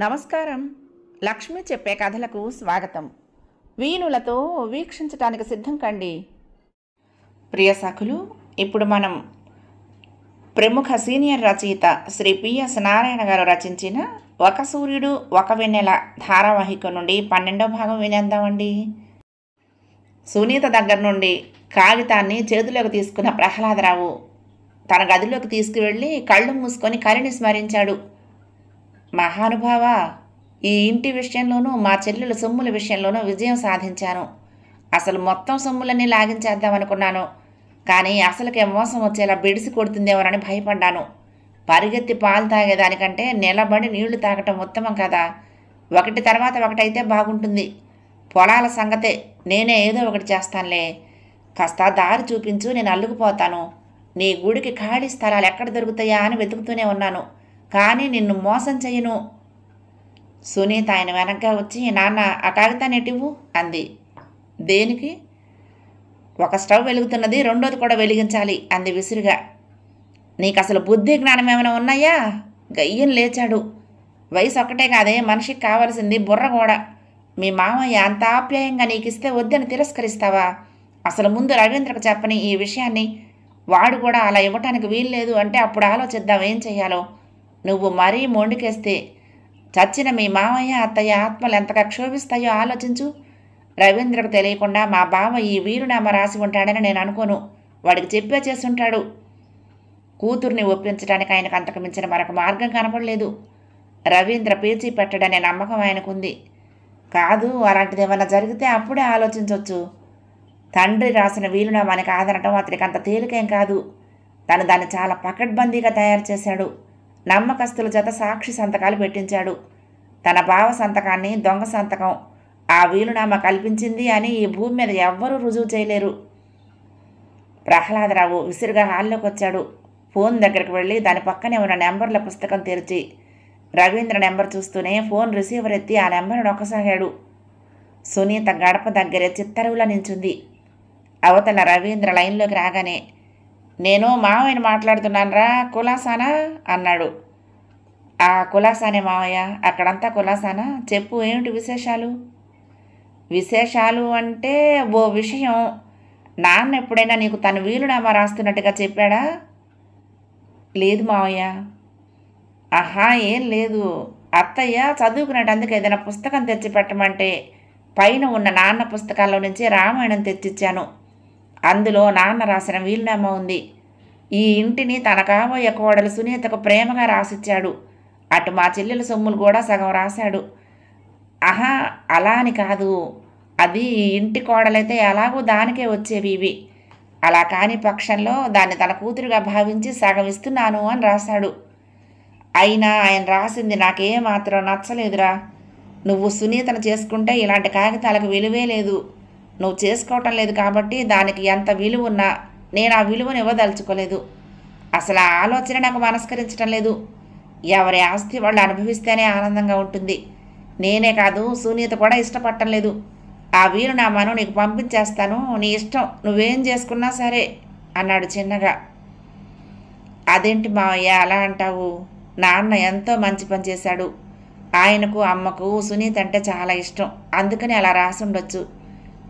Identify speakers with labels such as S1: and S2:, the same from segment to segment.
S1: నమస్కారం. లక్ష్మి చెప్పే కథలకు స్వాగతం. వీణులతో వీక్షించటానికి సిద్ధం కండి. ప్రియ సఖులు, ఇప్పుడు మనం ప్రముఖ సీనియర్ రచయిత శ్రీ పిఎస్ నారాయణ గారు రచించిన ఒక సూర్యుడు ఒక వెన్నెల ధారావాహిక నుండి 12వ భాగం వినేద్దామండి. సునీత దగ్గర నుండి కాగితాన్ని చేతిలోకి తీసుకున్న ప్రహ్లాదరావు తన గదిలోకి తీసుకువెళ్ళి కళ్ళు మూసుకొని కరిని స్మరించాడు. మహానుభావ, ఈ ఇంటి విషయంలోనూ మా చెల్లెల సొమ్ముల విషయంలోనూ విజయం సాధించాను. అసలు మొత్తం సొమ్ములన్నీ లాగించేద్దామనుకున్నాను, కానీ అసలుకే మోసం వచ్చేలా బెడిసి కొడుతుందేమోనని భయపడ్డాను. పరిగెత్తి పాలు తాగేదానికంటే నిలబడి నీళ్లు తాగటం ఉత్తమం కదా. ఒకటి తర్వాత ఒకటైతే బాగుంటుంది. పొలాల సంగతే నేనే ఏదో ఒకటి చేస్తానులే. కాస్త దారి చూపించు, నేను అల్లుకుపోతాను. నీ గుడికి ఖాళీ స్థలాలు ఎక్కడ దొరుకుతాయా అని వెతుకుతూనే ఉన్నాను, కానీ నిన్ను మోసం చెయ్యను. సునీత ఆయన వెనక్గా వచ్చి, నాన్న ఆ కాగితాన్ని ఎటివ్వు అంది. దేనికి? ఒక స్టవ్ వెలుగుతున్నది, రెండోది కూడా వెలిగించాలి అంది విసురుగా. నీకు అసలు బుద్ధి జ్ఞానం ఏమైనా ఉన్నాయా? గయ్యం లేచాడు. వయసు ఒక్కటే కాదే, మనిషికి కావాల్సింది బుర్ర కూడా. మీ మామయ్య అంత ఆప్యాయంగా నీకిస్తే వద్దని తిరస్కరిస్తావా? అసలు ముందు రవీంద్రకు చెప్పని ఈ విషయాన్ని. వాడు కూడా అలా ఇవ్వటానికి వీల్లేదు అంటే అప్పుడు ఆలోచిద్దాం ఏం చెయ్యాలో. నువ్వు మరీ మొండికేస్తే చచ్చిన మీ మామయ్య అత్తయ్య ఆత్మలు ఎంతగా క్షోభిస్తాయో ఆలోచించు. రవీంద్రకు తెలియకుండా మా బావ ఈ వీరునామా రాసి ఉంటాడని నేను అనుకోను. వాడికి చెప్పే చేసుంటాడు. కూతుర్ని ఒప్పించడానికి ఆయనకు అంతకు మించిన మరొక మార్గం కనపడలేదు. రవీంద్ర పేచీ పెట్టడనే నమ్మకం ఆయనకుంది. కాదు, అలాంటిది ఏమైనా జరిగితే అప్పుడే ఆలోచించవచ్చు. తండ్రి రాసిన వీలునామాని కాదనటం అతనికి అంత తేలికేం కాదు. తను దాన్ని చాలా పకడ్బందీగా తయారు చేశాడు. నమ్మకస్తుల చేత సాక్షి సంతకాలు పెట్టించాడు. తన బావ సంతకాన్ని దొంగ సంతకం, ఆ వీలునామా కల్పించింది అని ఈ భూమి మీద ఎవ్వరూ రుజువు చేయలేరు. ప్రహ్లాదరావు విసురుగా హాల్లోకి వచ్చాడు. ఫోన్ దగ్గరికి వెళ్ళి దాని పక్కనే ఉన్న నెంబర్ల పుస్తకం తెరిచి రవీంద్ర నెంబర్ చూస్తూనే ఫోన్ రిసీవర్ ఎత్తి ఆ నెంబర్ నొక్కసాగాడు. సునీత గడప దగ్గరే చిత్తరువులా నించుంది. అవతల రవీంద్ర లైన్లోకి రాగానే, నేను మావయ్యని మాట్లాడుతున్నానరా, కులాసానా అన్నాడు. ఆ కులాసానే మావయ్య, అక్కడంతా కులాసానా? చెప్పు, ఏమిటి విశేషాలు? విశేషాలు అంటే ఓ విషయం. నాన్న ఎప్పుడైనా నీకు తను వీలునామా రాస్తున్నట్టుగా చెప్పాడా? లేదు మావయ్య. ఆహా, ఏం లేదు. అత్తయ్య చదువుకునేటందుకు ఏదైనా పుస్తకం తెచ్చి పెట్టమంటే పైన ఉన్న నాన్న పుస్తకాల్లో నుంచి రామాయణం తెచ్చిచ్చాను. అందులో నాన్న రాసిన వీలునామా ఉంది. ఈ ఇంటిని తన కాబోయే కోడలు సునీతకు ప్రేమగా రాసిచ్చాడు. అటు మా చెల్లెల సొమ్ములు కూడా సగం రాశాడు. ఆహా, అలా అని కాదు. అది ఈ ఇంటి కోడలైతే ఎలాగో దానికే వచ్చేవి ఇవి. అలా కాని పక్షంలో దాన్ని తన కూతురుగా భావించి సగం ఇస్తున్నాను అని రాశాడు. అయినా ఆయన రాసింది నాకేమాత్రం నచ్చలేదురా. నువ్వు సునీతను చేసుకుంటే ఇలాంటి కాగితాలకు విలువే లేదు. నువ్వు చేసుకోవటం లేదు కాబట్టి దానికి ఎంత విలువ ఉన్నా నేను ఆ విలువను ఇవ్వదలుచుకోలేదు. అసలు ఆ ఆలోచన నాకు మనస్కరించడం లేదు. ఎవరి ఆస్తి వాళ్ళు అనుభవిస్తేనే ఆనందంగా ఉంటుంది. నేనే కాదు, సునీత కూడా ఇష్టపడటం లేదు. ఆ వీలునామాను నీకు పంపించేస్తాను, నీ ఇష్టం, నువ్వేం చేసుకున్నా సరే అన్నాడు చిన్నగా. అదేంటి మావయ్య అలా అంటావు? నాన్న ఎంతో మంచి పని చేశాడు. ఆయనకు అమ్మకు సునీత అంటే చాలా ఇష్టం, అందుకని అలా రాసుండొచ్చు.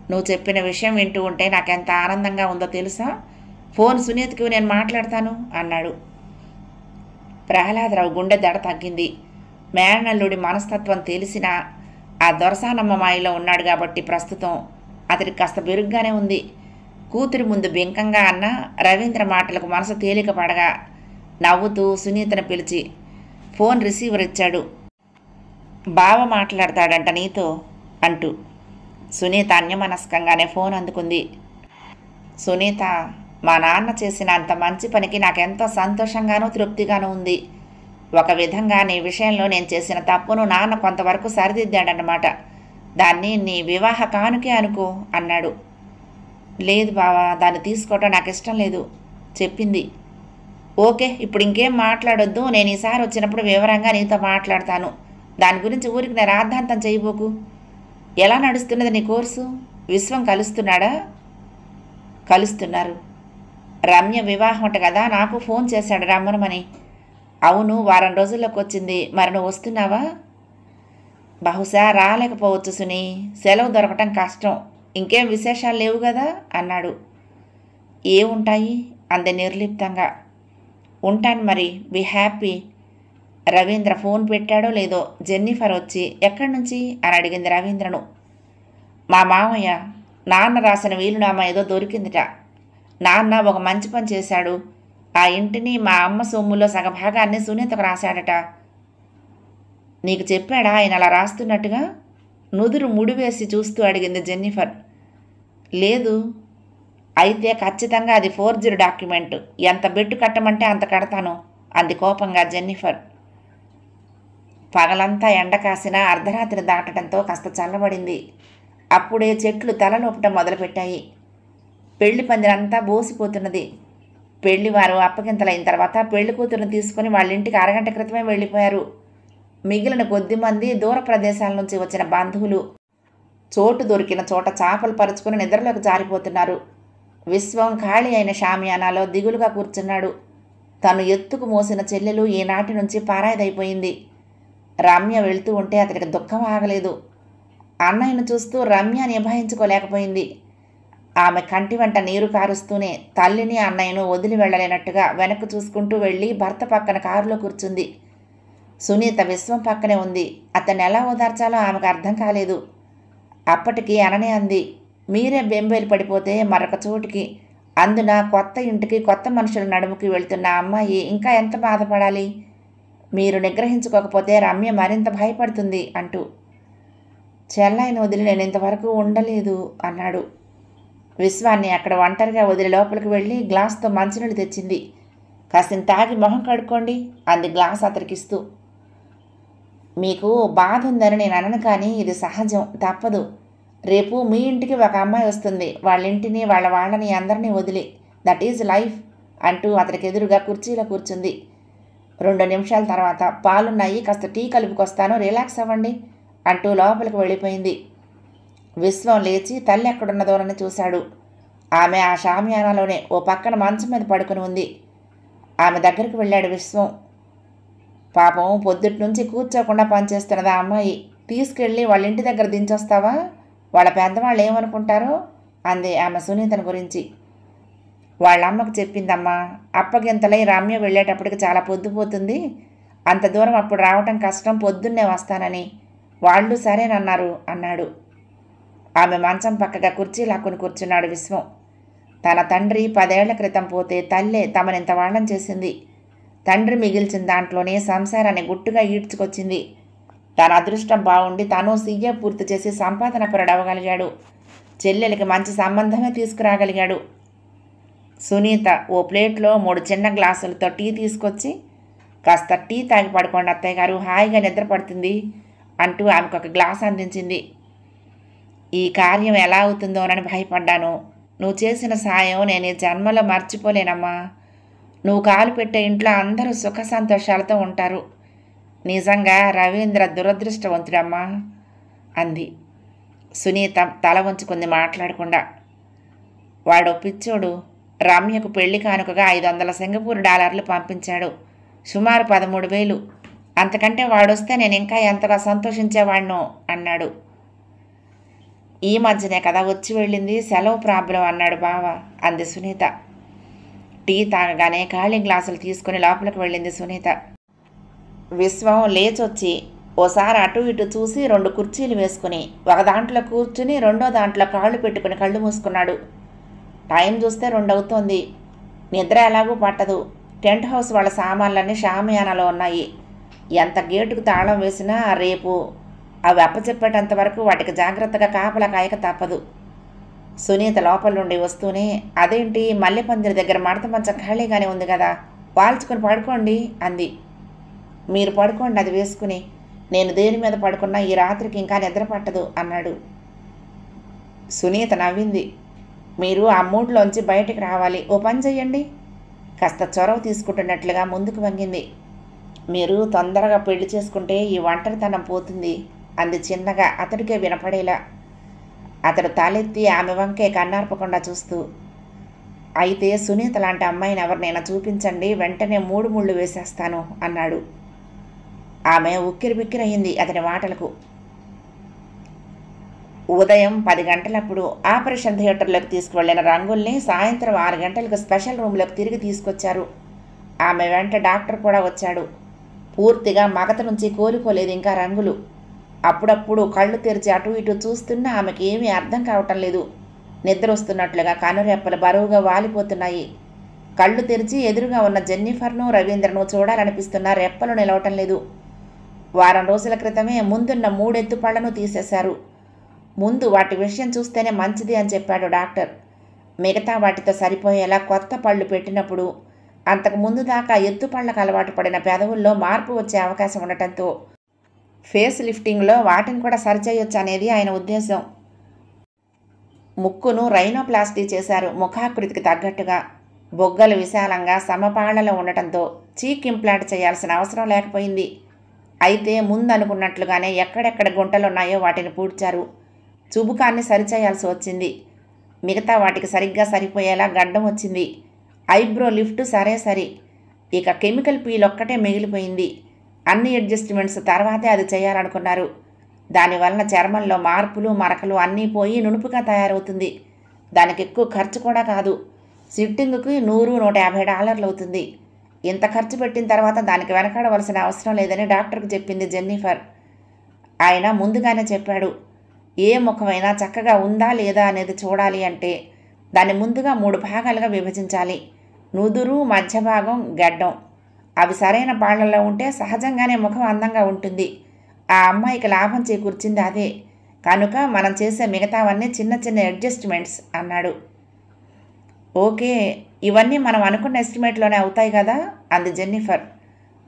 S1: నువ్వు చెప్పిన విషయం వింటూ ఉంటే నాకెంత ఆనందంగా ఉందో తెలుసా? ఫోన్ సునీతకి నేను మాట్లాడతాను అన్నాడు. ప్రహ్లాదరావు గుండె దడ తగ్గింది. మేనల్లుడి మనస్తత్వం తెలిసినా ఆ దొరసానమ్మ మాయలో ఉన్నాడు కాబట్టి ప్రస్తుతం అతడికి కాస్త బెరుగ్గానే ఉంది. కూతురి ముందు బెంకంగా అన్న రవీంద్ర మాటలకు మనసు తేలిక పడగా నవ్వుతూ సునీతను పిలిచి ఫోన్ రిసీవర్ ఇచ్చాడు. బావ మాట్లాడతాడంట నీతో అంటూ. సునీత అన్యమనస్కంగానే ఫోన్ అందుకుంది. సునీత, మా నాన్న చేసిన అంత మంచి పనికి నాకెంతో సంతోషంగానూ తృప్తిగానూ ఉంది. ఒక విధంగా నీ విషయంలో నేను చేసిన తప్పును నాన్న కొంతవరకు సరిదిద్దాడన్నమాట. దాన్ని నీ వివాహ కానుకే అనుకో అన్నాడు. లేదు బావా, దాన్ని తీసుకోవటం నాకు ఇష్టం లేదు చెప్పింది. ఓకే, ఇప్పుడు ఇంకేం మాట్లాడొద్దు. నేను ఈసారి వచ్చినప్పుడు వివరంగా నీతో మాట్లాడతాను. దాని గురించి ఊరికి నేను రాద్ధాంతం చేయబోకు. ఎలా నడుస్తున్నది నీ కోర్సు? విశ్వం కలుస్తున్నాడా? కలుస్తున్నారు. రమ్య వివాహం అంట కదా, నాకు ఫోన్ చేశాడు రమ్మనమని. అవును, వారం రోజుల్లోకి వచ్చింది. మరి నువ్వు వస్తున్నావా? బహుశా రాలేకపోవచ్చు సునీ, సెలవు దొరకటం కష్టం. ఇంకేం విశేషాలు లేవు కదా అన్నాడు. ఏముంటాయి అంది నిర్లిప్తంగా. ఉంటాను మరి, బి హ్యాపీ. రవీంద్ర ఫోన్ పెట్టాడో లేదో జెన్నిఫర్ వచ్చి ఎక్కడి నుంచి అని అడిగింది రవీంద్రను. మా మామయ్య నాన్న రాసిన వీలునామా ఏదో దొరికిందిట. నాన్న ఒక మంచి పని చేశాడు. ఆ ఇంటిని మా అమ్మ సొమ్ములో సగభాగాన్ని సునీతకు రాశాడట. నీకు చెప్పాడా ఆయన అలా రాస్తున్నట్టుగా? నుదురు ముడివేసి చూస్తూ అడిగింది జెన్నిఫర్. లేదు. అయితే ఖచ్చితంగా అది ఫోర్జరీ డాక్యుమెంట్. ఎంత బెట్టు కట్టమంటే అంత కడతాను అంది కోపంగా జెన్నిఫర్. పగలంతా ఎండ కాసిన అర్ధరాత్రి దాటడంతో కాస్త చల్లబడింది. అప్పుడే చెట్లు తలలోపటం మొదలుపెట్టాయి. పెళ్లి పందిరంతా బోసిపోతున్నది. పెళ్లివారు అప్పగింతలైన తర్వాత పెళ్లి కూతురుని తీసుకుని వాళ్ళ ఇంటికి అరగంట క్రితమే వెళ్ళిపోయారు. మిగిలిన కొద్ది మంది దూర ప్రదేశాల నుంచి వచ్చిన బంధువులు చోటు దొరికిన చోట చాపలు పరుచుకుని నిద్రలోకి జారిపోతున్నారు. విశ్వం ఖాళీ అయిన షామియానాలో దిగులుగా కూర్చున్నాడు. తను ఎత్తుకు మోసిన చెల్లెలు ఈనాటి నుంచి పారాయిదైపోయింది. రమ్య వెళ్తూ ఉంటే అతనికి దుఃఖం ఆగలేదు. అన్నయ్యను చూస్తూ రమ్య నిభాయించుకోలేకపోయింది. ఆమె కంటి వెంట నీరు కారుస్తూనే తల్లిని అన్నయ్యను వదిలి వెళ్ళలేనట్టుగా వెనక్కు చూసుకుంటూ వెళ్ళి భర్త పక్కన కారులో కూర్చుంది. సునీత విశ్వం పక్కనే ఉంది. అతన్ని ఎలా ఓదార్చాలో ఆమెకు అర్థం కాలేదు. అప్పటికి అననే అంది, మీరే బెంబేలు పడిపోతే మరొక చోటికి, అందున కొత్త ఇంటికి కొత్త మనుషుల నడుముకి వెళ్తున్న అమ్మాయి ఇంకా ఎంత బాధపడాలి? మీరు నిగ్రహించుకోకపోతే రమ్య మరింత భయపడుతుంది అంటూ. చెల్లాయిని వదిలి నేను ఇంతవరకు ఉండలేదు అన్నాడు. విశ్వాన్ని అక్కడ ఒంటరిగా వదిలి లోపలికి వెళ్ళి గ్లాస్తో మంచినీళ్ళు తెచ్చింది. కాసింత తాగి మొహం కడుక్కోండి అంది గ్లాస్ అతనికిస్తూ. మీకు బాధ ఉందని నేను అనను, కానీ ఇది సహజం, తప్పదు. రేపు మీ ఇంటికి ఒక అమ్మాయి వస్తుంది. వాళ్ళ ఇంటిని వాళ్ళని అందరినీ వదిలి. దట్ ఈజ్ లైఫ్ అంటూ అతనికి ఎదురుగా కుర్చీలో కూర్చుంది. 2 నిమిషాల తర్వాత పాలున్నాయి, కాస్త టీ కలుపుకొస్తాను, రిలాక్స్ అవ్వండి అంటూ లోపలికి వెళ్ళిపోయింది. విశ్వం లేచి తల్లి ఎక్కడున్నదోనని చూశాడు. ఆమె ఆ షామియానాలోనే ఓ పక్కన మంచం మీద పడుకుని ఉంది. ఆమె దగ్గరికి వెళ్ళాడు విశ్వం. పాపం పొద్దుటి నుంచి కూర్చోకుండా పనిచేస్తున్నది ఆ అమ్మాయి. తీసుకెళ్ళి వాళ్ళ ఇంటి దగ్గర దించొస్తావా? వాళ్ళ పెద్దవాళ్ళు ఏమనుకుంటారో అంది ఆమె సునీతను గురించి. వాళ్ళ అమ్మకు చెప్పిందమ్మా, అప్పగింతలై రమ్య వెళ్ళేటప్పటికి చాలా పొద్దుపోతుంది, అంత దూరం అప్పుడు రావటం కష్టం, పొద్దున్నే వస్తానని. వాళ్ళు సరేనన్నారు అన్నాడు. ఆమె మంచం పక్కగా కుర్చీ లాక్కుని కూర్చున్నాడు విశ్వం. తన తండ్రి 10 ఏళ్ల క్రితం పోతే తల్లే తమనింత వాళ్ళం చేసింది. తండ్రి మిగిల్చిన దాంట్లోనే సంసారాన్ని గుట్టుగా ఈడ్చుకొచ్చింది. తన అదృష్టం బాగుండి తను సీఏ పూర్తి చేసి సంపాదన పరుడవగలిగాడు. చెల్లెలకి మంచి సంబంధమే తీసుకురాగలిగాడు. సునీత ఓ ప్లేట్లో 3 చిన్న గ్లాసులతో టీ తీసుకొచ్చి, కాస్త టీ తాగి పడుకోండి అత్తయ్య గారు, హాయిగా నిద్ర పడుతుంది అంటూ ఆమెకు ఒక గ్లాస్ అందించింది. ఈ కార్యం ఎలా అవుతుందోనని భయపడ్డాను. నువ్వు చేసిన సాయం నేను ఈ జన్మలో మర్చిపోలేనమ్మా. నువ్వు కాలు పెట్టే ఇంట్లో అందరూ సుఖ సంతోషాలతో ఉంటారు. నిజంగా రవీంద్ర దురదృష్టవంతుడమ్మా అంది. సునీత తల వంచుకుంది మాట్లాడకుండా. వాడు పిచ్చోడు. రమ్యకు పెళ్లి కానుకగా 500 సింగపూర్ డాలర్లు పంపించాడు. సుమారు 13,000. అంతకంటే వాడొస్తే నేను ఇంకా ఎంతగా సంతోషించేవాడినో అన్నాడు. ఈ మధ్యనే కదా వచ్చి వెళ్ళింది, సెలవు ప్రాబ్లం అన్నాడు బావ అంది సునీత. టీ తాగగానే ఖాళీ గ్లాసులు తీసుకుని లోపలికి వెళ్ళింది సునీత. విశ్వం లేచొచ్చి ఓసారి అటు ఇటు చూసి 2 కుర్చీలు వేసుకుని ఒక దాంట్లో కూర్చుని రెండో దాంట్లో కాళ్ళు పెట్టుకుని కళ్ళు మూసుకున్నాడు. టైం చూస్తే 2 అవుతోంది. నిద్ర ఎలాగూ పట్టదు. టెంట్ హౌస్ వాళ్ళ సామాన్లన్నీ షామియానాలో ఉన్నాయి. ఎంత గేటుకు తాళం వేసినా రేపు అవి అప్పచెప్పేటంత వరకు వాటికి జాగ్రత్తగా కాపలా కాయక తప్పదు. సునీత లోపల నుండి వస్తూనే, అదేంటి మల్లెపందిరి దగ్గర మడత మంచం ఖాళీగానే ఉంది కదా, వాల్చుకొని పడుకోండి అంది. మీరు పడుకోండి అది వేసుకుని, నేను దేని మీద పడుకున్నా ఈ రాత్రికి ఇంకా నిద్ర పట్టదు అన్నాడు. సునీత నవ్వింది. మీరు ఆ మూడ్లోంచి బయటికి రావాలి, ఓ పని చెయ్యండి. కాస్త చొరవ తీసుకుంటున్నట్లుగా ముందుకు వంగింది. మీరు తొందరగా పెళ్లి చేసుకుంటే ఈ ఒంటరితనం పోతుంది అంది చిన్నగా, అతడికే వినపడేలా. అతడు తలెత్తి ఆమె వంకే కన్నార్పకుండా చూస్తూ, అయితే సునీత లాంటి అమ్మాయిని ఎవరినైనా చూపించండి, వెంటనే 3 ముళ్ళు వేసేస్తాను అన్నాడు. ఆమె ఉక్కిరి బిక్కిరయింది అతని మాటలకు. ఉదయం 10 గంటలప్పుడు ఆపరేషన్ థియేటర్లోకి తీసుకువెళ్లిన రంగుల్ని సాయంత్రం 6 గంటలకు స్పెషల్ రూమ్లోకి తిరిగి తీసుకొచ్చారు. ఆమె వెంట డాక్టర్ కూడా వచ్చాడు. పూర్తిగా మగత నుంచి కోలుకోలేదు ఇంకా రంగులు. అప్పుడప్పుడు కళ్ళు తెరిచి అటు ఇటు చూస్తున్నా ఆమెకి ఏమీ అర్థం కావటం లేదు. నిద్ర వస్తున్నట్లుగా కనురెప్పలు బరువుగా వాలిపోతున్నాయి. కళ్ళు తెరిచి ఎదురుగా ఉన్న జెన్నిఫర్ను రవీంద్రను చూడాలనిపిస్తున్నా రెప్పలు నిలవటం లేదు. వారం రోజుల క్రితమే ముందున్న 3 ఎత్తుపళ్లను తీసేశారు. ముందు వాటి విషయం చూస్తేనే మంచిది అని చెప్పాడు డాక్టర్. మిగతా వాటితో సరిపోయేలా కొత్త పళ్ళు పెట్టినప్పుడు అంతకు ముందు దాకా ఎత్తుపళ్లకు అలవాటు పడిన పెదవుల్లో మార్పు వచ్చే అవకాశం ఉండటంతో ఫేస్ లిఫ్టింగ్లో వాటిని కూడా సరిచేయొచ్చు అనేది ఆయన ఉద్దేశం. ముక్కును రైనోప్లాస్టీ చేశారు ముఖాకృతికి తగ్గట్టుగా. బొగ్గలు విశాలంగా సమపాళ్లలో ఉండటంతో చీక్ ఇంప్లాంట్ చేయాల్సిన అవసరం లేకపోయింది. అయితే ముందు అనుకున్నట్లుగానే ఎక్కడెక్కడ గుంటలున్నాయో వాటిని పూడ్చారు. చుబుకాన్ని సరిచేయాల్సి వచ్చింది. మిగతా వాటికి సరిగ్గా సరిపోయేలా గడ్డం వచ్చింది. ఐబ్రో లిఫ్ట్ సరే. ఇక కెమికల్ పీల్ ఒక్కటే మిగిలిపోయింది. అన్ని అడ్జస్ట్మెంట్స్ తర్వాతే అది చేయాలనుకున్నారు. దానివలన చర్మంలో మార్పులు మరకలు అన్నీ పోయి నునుపుగా తయారవుతుంది. దానికి ఎక్కువ ఖర్చు కూడా కాదు. సిట్టింగ్కి $100-150 అవుతుంది. ఇంత ఖర్చు పెట్టిన తర్వాత దానికి వెనకాడవలసిన అవసరం లేదని డాక్టర్కి చెప్పింది జెన్నిఫర్. ఆయన ముందుగానే చెప్పాడు, ఏ ముఖమైనా చక్కగా ఉందా లేదా అనేది చూడాలి అంటే దాన్ని ముందుగా 3 భాగాలుగా విభజించాలి. నుదురు, మధ్య భాగం, గడ్డం. అవి సరైన పాళ్లలో ఉంటే సహజంగానే ముఖం అందంగా ఉంటుంది. ఆ అమ్మాయికి లాభం చేకూర్చింది అదే. కనుక మనం చేసే మిగతావన్నీ చిన్న చిన్న అడ్జస్ట్మెంట్స్ అన్నాడు. ఓకే, ఇవన్నీ మనం అనుకున్న ఎస్టిమేట్లోనే అవుతాయి కదా అంది జెన్నిఫర్.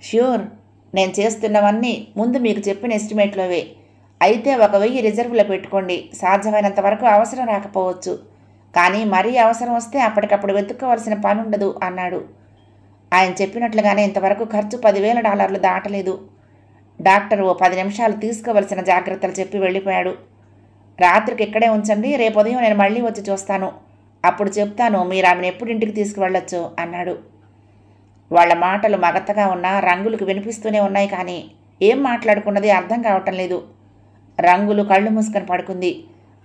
S1: ష్యూర్, నేను చేస్తున్నవన్నీ ముందు మీకు చెప్పిన ఎస్టిమేట్లోవే. అయితే 1000 రిజర్వ్లో పెట్టుకోండి. సాధ్యమైనంత వరకు అవసరం రాకపోవచ్చు, కానీ మరీ అవసరం వస్తే అప్పటికప్పుడు వెతుక్కోవలసిన పని ఉండదు అన్నాడు. ఆయన చెప్పినట్లుగానే ఇంతవరకు ఖర్చు $10,000 దాటలేదు. డాక్టర్ ఓ 10 నిమిషాలు తీసుకోవలసిన జాగ్రత్తలు చెప్పి వెళ్ళిపోయాడు. రాత్రికి ఇక్కడే ఉంచండి, రేపు ఉదయం నేను మళ్ళీ వచ్చి చూస్తాను. అప్పుడు చెప్తాను మీరు ఆమెను ఎప్పుడు ఇంటికి తీసుకువెళ్ళొచ్చు అన్నాడు. వాళ్ళ మాటలు మగతగా ఉన్నా రంగులకు వినిపిస్తూనే ఉన్నాయి, కానీ ఏం మాట్లాడుకున్నది అర్థం కావటం లేదు. రంగులు కళ్ళు మూసుకొని పడుకుంది.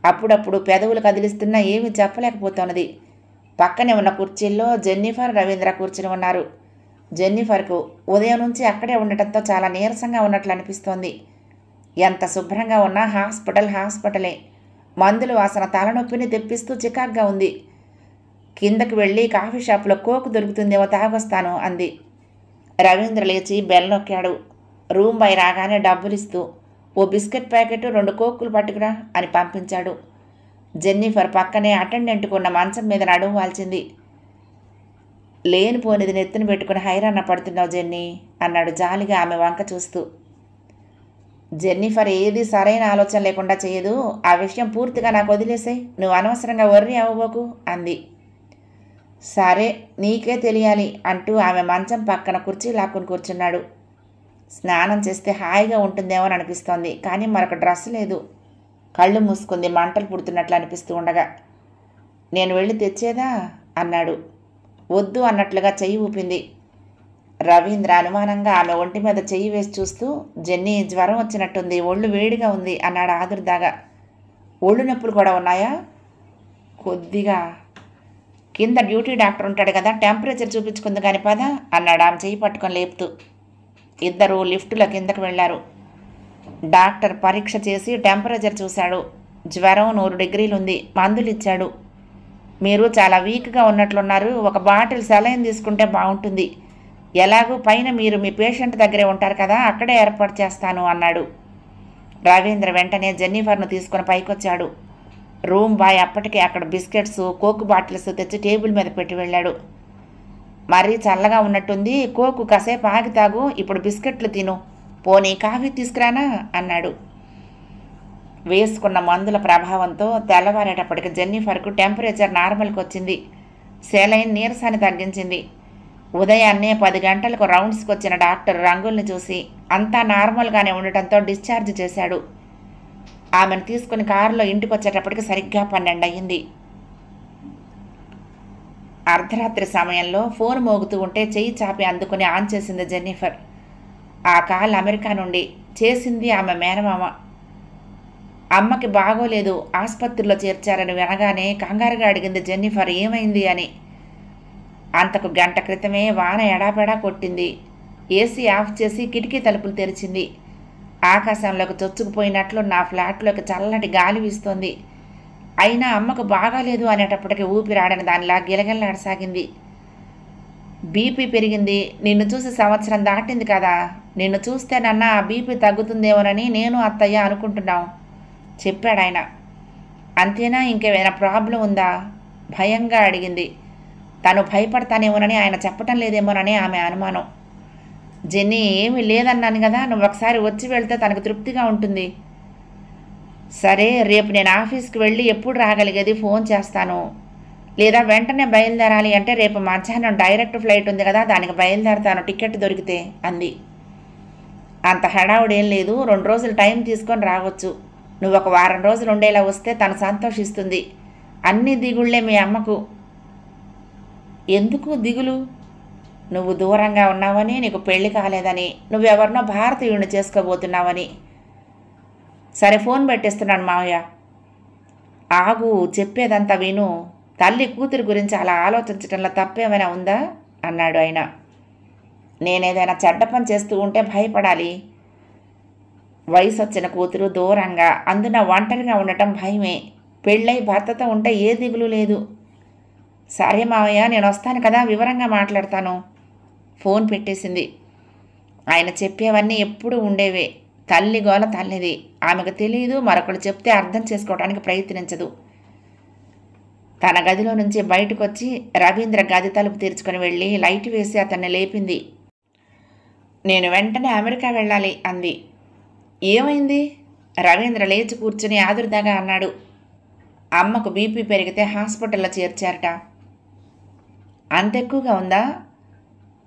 S1: అప్పుడప్పుడు పెదవులు కదిలిస్తున్నా ఏమీ చెప్పలేకపోతున్నది. పక్కనే ఉన్న కుర్చీల్లో జెన్నిఫర్, రవీంద్ర కూర్చుని ఉన్నారు. జెన్నిఫర్కు ఉదయం నుంచి అక్కడే ఉండటంతో చాలా నీరసంగా ఉన్నట్లు అనిపిస్తోంది. ఎంత శుభ్రంగా ఉన్నా హాస్పిటలే. మందుల వాసన తలనొప్పిని తెప్పిస్తూ చికాగ్గా ఉంది. కిందకు వెళ్ళి కాఫీ షాప్లో కోక్ దొరుకుతుందేమో తాగొస్తాను అంది. రవీంద్ర లేచి బెల్ నొక్కాడు. రూమ్ బాయ్ రాగానే డబ్బులిస్తూ ఓ బిస్కెట్ ప్యాకెట్ 2 కోకులు పట్టుకురా అని పంపించాడు. జెన్నిఫర్ పక్కనే అటెండెంట్కు ఉన్న మంచం మీద నడుము వాల్చింది. లేనిపోనిది నెత్తిన పెట్టుకుని హైరాణ పడుతున్నావు జెన్నీ అన్నాడు జాలిగా ఆమె వంక చూస్తూ. జెన్నిఫర్ ఏది సరైన ఆలోచన లేకుండా చేయదు. ఆ విషయం పూర్తిగా నాకు వదిలేసాయి, నువ్వు అనవసరంగా వర్రీ అవ్వబోకు అంది. సరే, నీకే తెలియాలి అంటూ ఆమె మంచం పక్కన కుర్చీ లాక్కుని కూర్చున్నాడు. స్నానం చేస్తే హాయిగా ఉంటుందేమో అని అనిపిస్తోంది, కానీ మరొక డ్రెస్ లేదు. కళ్ళు మూసుకుంది మంటలు పుడుతున్నట్లు అనిపిస్తూ ఉండగా. నేను వెళ్ళి తెచ్చేదా అన్నాడు. వద్దు అన్నట్లుగా చెయ్యి ఊపింది. రవీంద్ర అనుమానంగా ఆమె ఒంటి మీద చెయ్యి వేసి చూస్తూ, జెన్నీ జ్వరం వచ్చినట్టుంది, ఒళ్ళు వేడిగా ఉంది అన్నాడు ఆదుర్దాగా. ఒళ్ళు నొప్పులు కూడా ఉన్నాయా? కొద్దిగా. కింద డ్యూటీ డాక్టర్ ఉంటాడు కదా, టెంపరేచర్ చూపించుకుంది కానీ పద అన్నాడు ఆమె చెయ్యి పట్టుకొని లేపుతూ. ఇద్దరు లిఫ్టుల కిందకు వెళ్లారు. డాక్టర్ పరీక్ష చేసి టెంపరేచర్ చూశాడు. జ్వరం 100 డిగ్రీలు ఉంది. మందులు ఇచ్చాడు. మీరు చాలా వీక్గా ఉన్నట్లున్నారు, ఒక బాటిల్ సెలైన్ తీసుకుంటే బాగుంటుంది. ఎలాగూ పైన మీరు మీ పేషెంట్ దగ్గరే ఉంటారు కదా, అక్కడే ఏర్పాటు చేస్తాను అన్నాడు. రవీంద్ర వెంటనే జెన్నిఫర్ను తీసుకుని పైకొచ్చాడు. రూమ్ బాయ్ అప్పటికే అక్కడ బిస్కెట్స్, కోక్ బాటిల్స్ తెచ్చి టేబుల్ మీద పెట్టి వెళ్ళాడు. మరీ చల్లగా ఉన్నట్టుంది, కోకు కాసేపు ఆగి తాగు, ఇప్పుడు బిస్కెట్లు తిను, పోనీ కాఫీ తీసుకురానా అన్నాడు. వేసుకున్న మందుల ప్రభావంతో తెల్లవారేటప్పటికి జెన్నిఫర్కు టెంపరేచర్ నార్మల్కి వచ్చింది. సెలైన్ నీరసాన్ని తగ్గించింది. ఉదయాన్నే 10 గంటలకు రౌండ్స్కి వచ్చిన డాక్టర్ రంగుల్ని చూసి అంతా నార్మల్గానే ఉండటంతో డిశ్చార్జ్ చేశాడు. ఆమెను తీసుకుని కారులో ఇంటికి వచ్చేటప్పటికి సరిగ్గా 12 అయ్యింది. అర్ధరాత్రి సమయంలో ఫోన్ మోగుతూ ఉంటే చెయ్యి చాపి అందుకుని ఆన్ చేసింది జెన్నిఫర్. ఆ కాల్ అమెరికా నుండి చేసింది ఆమె మేనమామ. అమ్మకి బాగోలేదు, ఆసుపత్రిలో చేర్చారని వినగానే కంగారుగా అడిగింది జెన్నిఫర్ ఏమైంది అని. అంతకు గంట క్రితమే వాన ఎడాపెడా కొట్టింది. ఏసీ ఆఫ్ చేసి కిటికీ తలుపులు తెరిచింది. ఆకాశంలోకి చొచ్చుకుపోయినట్లు నా ఫ్లాట్లోకి చల్లటి గాలి వీస్తోంది. అయినా అమ్మకు బాగాలేదు అనేటప్పటికీ ఊపిరాడని దానిలా గిలగిల్లాడసాగింది. బీపీ పెరిగింది. నిన్ను చూసి సంవత్సరం దాటింది కదా, నిన్ను చూస్తేనన్నా ఆ బీపీ తగ్గుతుందేమోనని నేను అత్తయ్య అనుకుంటున్నాం చెప్పాడాయన. అంతేనా, ఇంకేమైనా ప్రాబ్లం ఉందా భయంగా అడిగింది. తను భయపడతానేమోనని ఆయన చెప్పటం లేదేమోనని ఆమె అనుమానం. జెన్నీ, ఏమీ లేదన్నాను కదా, నువ్వు ఒకసారి వచ్చి వెళ్తే తనకు తృప్తిగా ఉంటుంది. సరే, రేపు నేను ఆఫీస్కి వెళ్ళి ఎప్పుడు రాగలిగేది ఫోన్ చేస్తాను. లేదా వెంటనే బయలుదేరాలి అంటే రేపు మధ్యాహ్నం డైరెక్ట్ ఫ్లైట్ ఉంది కదా, దానికి బయలుదేరతాను టికెట్ దొరికితే అంది. అంత హడావుడేం లేదు, 2 రోజులు టైం తీసుకొని రావచ్చు. నువ్వు ఒక వారం రోజులు ఉండేలా వస్తే తను సంతోషిస్తుంది. అన్ని దిగుళ్లే మీ అమ్మకు. ఎందుకు దిగులు? నువ్వు దూరంగా ఉన్నావని, నీకు పెళ్లి కాలేదని, నువ్వెవరినో భారతీయుడిని చేసుకోబోతున్నావని. సరే, ఫోన్ పెట్టేస్తున్నాను మావయ్య. ఆగు, చెప్పేదంతా విను. తల్లి కూతురు గురించి అలా ఆలోచించటంలో తప్పేమైనా ఉందా అన్నాడు ఆయన. నేనేదైనా చెడ్డ పని చేస్తూ ఉంటే భయపడాలి. వయసు వచ్చిన కూతురు దూరంగా, అందున ఒంటరిగా ఉండటం భయమే. పెళ్ళై భర్తతో ఉంటే ఏ దిగులు లేదు. సరే మావయ్య, నేను వస్తాను కదా, వివరంగా మాట్లాడతాను. ఫోన్ పెట్టేసింది. ఆయన చెప్పేవన్నీ ఎప్పుడూ ఉండేవే. తల్లి గోల తల్లిది. ఆమెకు తెలియదు, మరొకడు చెప్తే అర్థం చేసుకోవడానికి ప్రయత్నించదు. తన గదిలో నుంచి బయటకు వచ్చి రవీంద్ర గది తలుపు తెరుచుకొని వెళ్ళి లైట్ వేసి అతన్ని లేపింది. నేను వెంటనే అమెరికా వెళ్ళాలి అంది. ఏమైంది? రవీంద్ర లేచి కూర్చుని ఆదుర్దాగా అన్నాడు. అమ్మకు బీపీ పెరిగితే హాస్పిటల్లో చేర్చారట. అంత ఎక్కువగా ఉందా?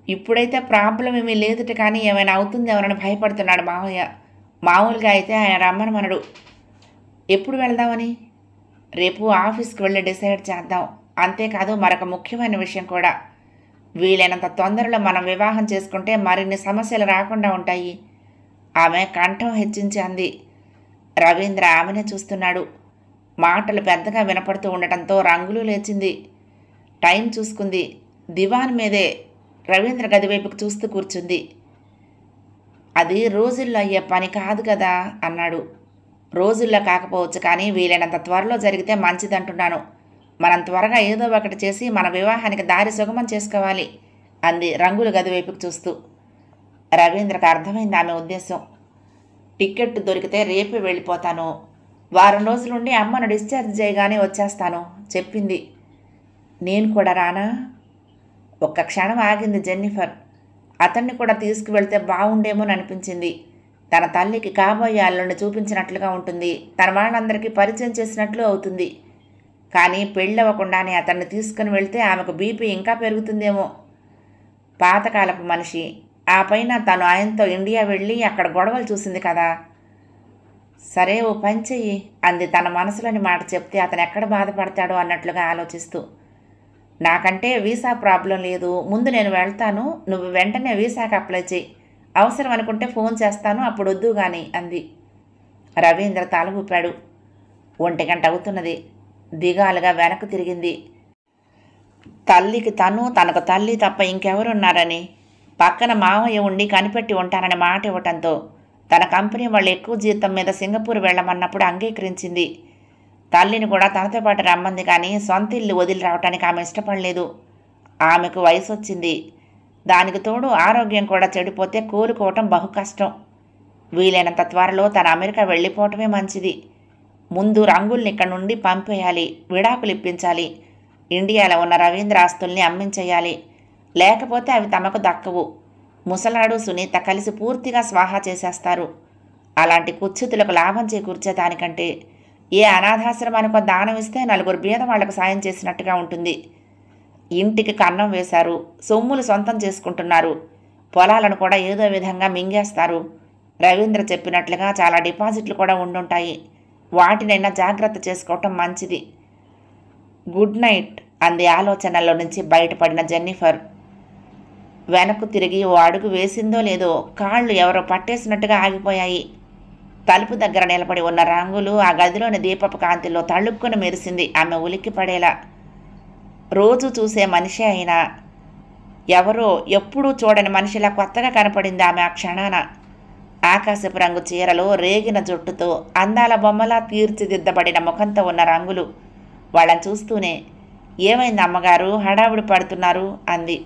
S1: ఇప్పుడైతే ప్రాబ్లం ఏమీ లేదుట, కానీ ఏమైనా అవుతుందేమోనని భయపడుతున్నాడు మావయ్య. మామూలుగా అయితే ఆయన రమ్మనమనడు. ఎప్పుడు వెళ్దామని? రేపు ఆఫీస్కి వెళ్ళి డిసైడ్ చేద్దాం. అంతేకాదు, మరొక ముఖ్యమైన విషయం కూడా. వీలైనంత తొందరలో మనం వివాహం చేసుకుంటే మరిన్ని సమస్యలు రాకుండా ఉంటాయి. ఆమె కంఠం హెచ్చించి అంది. రవీంద్ర ఆమెనే చూస్తున్నాడు. మాటలు పెద్దగా వినపడుతూ ఉండటంతో రంగులు లేచింది. టైం చూసుకుంది. దివాన్ మీదే రవీంద్ర గదివైపుకు చూస్తూ కూర్చుంది. అది రోజుల్లో అయ్యే పని కాదు కదా అన్నాడు. రోజుల్లో కాకపోవచ్చు, కానీ వీలైనంత త్వరలో జరిగితే మంచిదంటున్నాను. మనం త్వరగా ఏదో ఒకటి చేసి మన వివాహానికి దారి సుగమం చేసుకోవాలి అంది రంగుల గదివైపుకు చూస్తూ. రవీంద్రకు అర్థమైంది ఆమె ఉద్దేశం. టికెట్ దొరికితే రేపే వెళ్ళిపోతాను. వారం రోజులుండి అమ్మను డిశ్చార్జ్ చేయగానే వచ్చేస్తాను చెప్పింది. నేను కూడా రానా? ఒక్క క్షణం ఆగింది జెన్నిఫర్. అతన్ని కూడా తీసుకువెళ్తే బాగుండేమోని అనిపించింది. తన తల్లికి కాబోయే అల్లుడిని చూపించినట్లుగా ఉంటుంది, తన వాళ్ళందరికీ పరిచయం చేసినట్లు అవుతుంది. కానీ పెళ్ళవకుండానే అతన్ని తీసుకుని వెళ్తే ఆమెకు బీపీ ఇంకా పెరుగుతుందేమో. పాతకాలపు మనిషి. ఆ పైన తను ఆయనతో ఇండియా వెళ్ళి అక్కడ గొడవలు చూసింది కదా. సరే, ఓ పని చెయ్యి అంది తన మనసులోని మాట చెప్తే అతను ఎక్కడ బాధపడతాడో అన్నట్లుగా ఆలోచిస్తూ. నాకంటే వీసా ప్రాబ్లం లేదు, ముందు నేను వెళ్తాను, నువ్వు వెంటనే వీసాకి అప్లై చేయి. అవసరం అనుకుంటే ఫోన్ చేస్తాను, అప్పుడు వద్దు కానీ అంది. రవీంద్ర తల ఊపాడు. 1 గంట అవుతున్నది. దిగాలుగా వెనక్కు తిరిగింది. తల్లికి తనకు తల్లి తప్ప ఇంకెవరున్నారని, పక్కన మావయ్య ఉండి కనిపెట్టి ఉంటానని మాట ఇవ్వటంతో తన కంపెనీ వాళ్ళు ఎక్కువ జీతం మీద సింగపూర్ వెళ్ళమన్నప్పుడు అంగీకరించింది. తల్లిని కూడా తనతో పాటు రమ్మంది, కానీ సొంత ఇల్లు వదిలి రావటానికి ఆమె ఇష్టపడలేదు. ఆమెకు వయసు వచ్చింది. దానికి తోడు ఆరోగ్యం కూడా చెడిపోతే కోలుకోవటం బహు కష్టం. వీలైనంత త్వరలో తన అమెరికా వెళ్ళిపోవటమే మంచిది. ముందు రంగుల్ని ఇక్కడ నుండి పంపేయాలి, విడాకులు ఇప్పించాలి. ఇండియాలో ఉన్న రవీంద్ర ఆస్తుల్ని అమ్మించేయాలి, లేకపోతే అవి తమకు దక్కవు. ముసలాడు సునీత కలిసి పూర్తిగా స్వాహా చేసేస్తారు. అలాంటి కుత్సితులకు లాభం చేకూర్చేదానికంటే ఏ అనాథాశ్రమానికో దానం ఇస్తే 4 బీద వాళ్లకు సాయం చేసినట్టుగా ఉంటుంది. ఇంటికి కన్నం వేశారు, సొమ్ములు సొంతం చేసుకుంటున్నారు, పొలాలను కూడా ఏదో విధంగా మింగేస్తారు. రవీంద్ర చెప్పినట్లుగా చాలా డిపాజిట్లు కూడా ఉండుంటాయి. వాటినైనా జాగ్రత్త చేసుకోవటం మంచిది. గుడ్ నైట్ అంది ఆలోచనల్లో నుంచి బయటపడిన జెన్నిఫర్. వెనక్కు తిరిగి ఓ అడుగు వేసిందో లేదో కాళ్ళు ఎవరో పట్టేసినట్టుగా ఆగిపోయాయి. తలుపు దగ్గర నిలబడి ఉన్న రంగులు ఆ గదిలోని దీపపు కాంతిలో తళుక్కున మెరిసింది. ఆమె ఉలిక్కి పడేలా. రోజు చూసే మనిషే అయినా ఎవరో ఎప్పుడూ చూడని మనిషిలా కొత్తగా కనపడింది ఆమె ఆ క్షణాన. ఆకాశపు రంగు చీరలో రేగిన జుట్టుతో అందాల బొమ్మలా తీర్చిదిద్దబడిన ముఖంతో ఉన్న రంగులు. వాళ్ళని చూస్తూనే ఏమైంది అమ్మగారు, హడావుడి పడుతున్నారు అంది.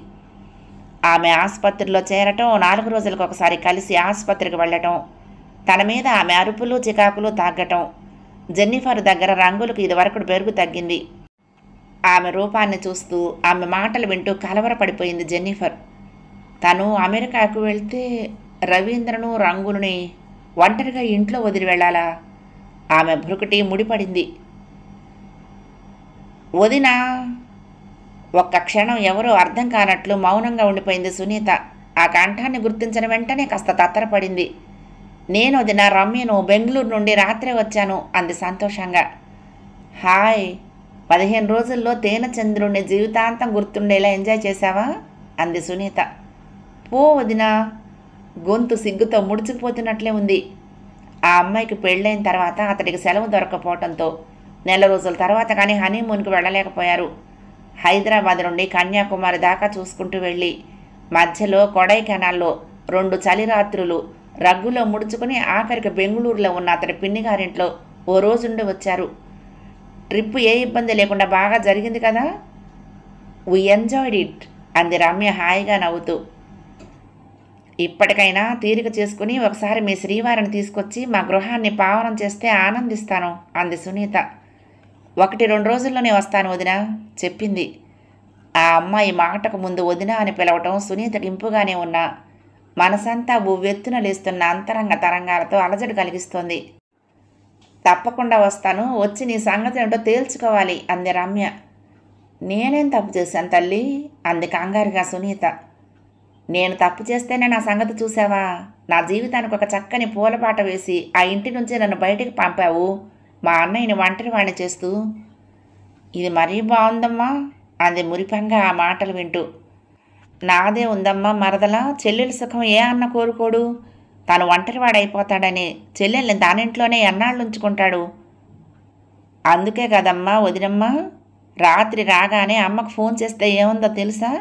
S1: ఆమె ఆసుపత్రిలో చేరటం, 4 రోజులకు ఒకసారి కలిసి ఆసుపత్రికి వెళ్ళటం, తన మీద ఆమె అరుపులు చికాకులు తాగటం, జెన్నిఫర్ దగ్గర రంగులకు ఇదివరకు బెరుగు తగ్గింది. ఆమె రూపాన్ని చూస్తూ ఆమె మాటలు వింటూ కలవరపడిపోయింది జెన్నిఫర్. తను అమెరికాకు వెళ్తే రవీంద్రను రంగులని ఒంటరిగా ఇంట్లో వదిలి వెళ్ళాలా? ఆమె భ్రుకుటి ముడిపడింది. వదినా. ఒక్క క్షణం ఎవరో అర్థం కానట్లు మౌనంగా ఉండిపోయింది సునీత. ఆ కంఠాన్ని గుర్తించిన వెంటనే కాస్త తత్తరపడింది. నేను వదిన రమ్యను బెంగళూరు నుండి రాత్రే వచ్చాను అంది సంతోషంగా. హాయ్, 15 రోజుల్లో తేనెచంద్రుణ్ణి జీవితాంతం గుర్తుండేలా ఎంజాయ్ చేశావా అంది సునీత. పో వదినా. గొంతు సిగ్గుతో ముడుచుకుపోతున్నట్లే ఉంది. ఆ అమ్మాయికి పెళ్ళైన తర్వాత అతడికి సెలవు దొరకపోవడంతో నెల రోజుల తర్వాత కానీ హనీమూన్కి వెళ్ళలేకపోయారు. హైదరాబాద్ నుండి కన్యాకుమారి దాకా చూసుకుంటూ వెళ్ళి మధ్యలో కొడైకెనాల్లో 2 చలిరాత్రులు రగ్గులో ముడుచుకుని ఆఖరికి బెంగళూరులో ఉన్న అతడి పిన్నిగారింట్లో ఓ రోజుండి వచ్చారు. ట్రిప్ ఏ ఇబ్బంది లేకుండా బాగా జరిగింది కదా. వీ ఎంజాయ్డ్ ఇట్ అంది రమ్య హాయిగా నవ్వుతూ. ఇప్పటికైనా తీరిక చేసుకుని ఒకసారి మీ శ్రీవారిని తీసుకొచ్చి మా గృహాన్ని పావనం చేస్తే ఆనందిస్తాను అంది సునీత. 1-2 రోజుల్లోనే వస్తాను వదిన చెప్పింది. ఆ అమ్మాయి మాటకు ముందు వదిన అని పిలవటం సునీతకి ఇంపుగానే ఉన్నా మనసంతా ఉవ్వెత్తున లేస్తున్న అంతరంగ తరంగాలతో అలజడి కలిగిస్తోంది. తప్పకుండా వస్తాను, వచ్చి నీ సంగతి ఏంటో తేల్చుకోవాలి అంది రమ్య. నేనేం తప్పు చేశాను తల్లి అంది కంగారుగా సునీత. నేను తప్పు చేస్తేనే నా సంగతి చూసావా? నా జీవితానికి ఒక చక్కని పూలబాట వేసి ఆ ఇంటి నుంచి నన్ను బయటికి పంపావు, మా అన్నయ్యని ఒంటరి వాణ్ణి చేస్తూ. ఇది మరీ బాగుందమ్మా అంది మురిపంగా ఆ మాటలు వింటూ. నాదే ఉందమ్మా మరదలా, చెల్లెలి సుఖం ఏ అన్న కోరుకోడు? తను ఒంటరివాడైపోతాడని చెల్లెల్ని దానింట్లోనే ఎన్నాళ్ళు ఉంచుకుంటాడు. అందుకే కదమ్మా వదినమ్మా రాత్రి రాగానే అమ్మకు ఫోన్ చేస్తే ఏముందో తెలుసా?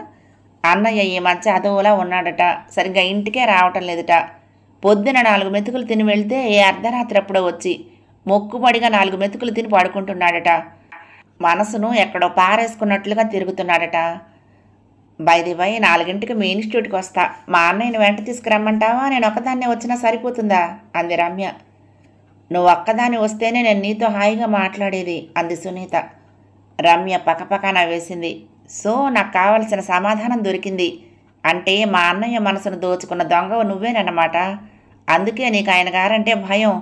S1: అన్నయ్య ఈ మధ్య అదోలా ఉన్నాడట, సరిగ్గా ఇంటికే రావటం లేదట. పొద్దున 4 మెతుకులు తిని వెళ్తే ఏ అర్ధరాత్రి అప్పుడో వచ్చి మొక్కుబడిగా 4 మెతుకులు తిని పడుకుంటున్నాడట. మనసును ఎక్కడో పారేసుకున్నట్లుగా తిరుగుతున్నాడట. బై 4ంటికి మీ ఇన్స్టిట్యూట్కి వస్తా, మా అన్నయ్యని వెంట తీసుకురమ్మంటావా? నేను ఒక్కదాన్నే వచ్చినా సరిపోతుందా అంది రమ్య. నువ్వు ఒక్కదాన్ని వస్తేనే నేను నీతో హాయిగా మాట్లాడేది అంది సునీత. రమ్య పకపకాన వేసింది. సో నాకు కావలసిన సమాధానం దొరికింది. అంటే మా అన్నయ్య మనసును దోచుకున్న దొంగవు నువ్వేనన్నమాట. అందుకే నీకు ఆయన గారంటే భయం.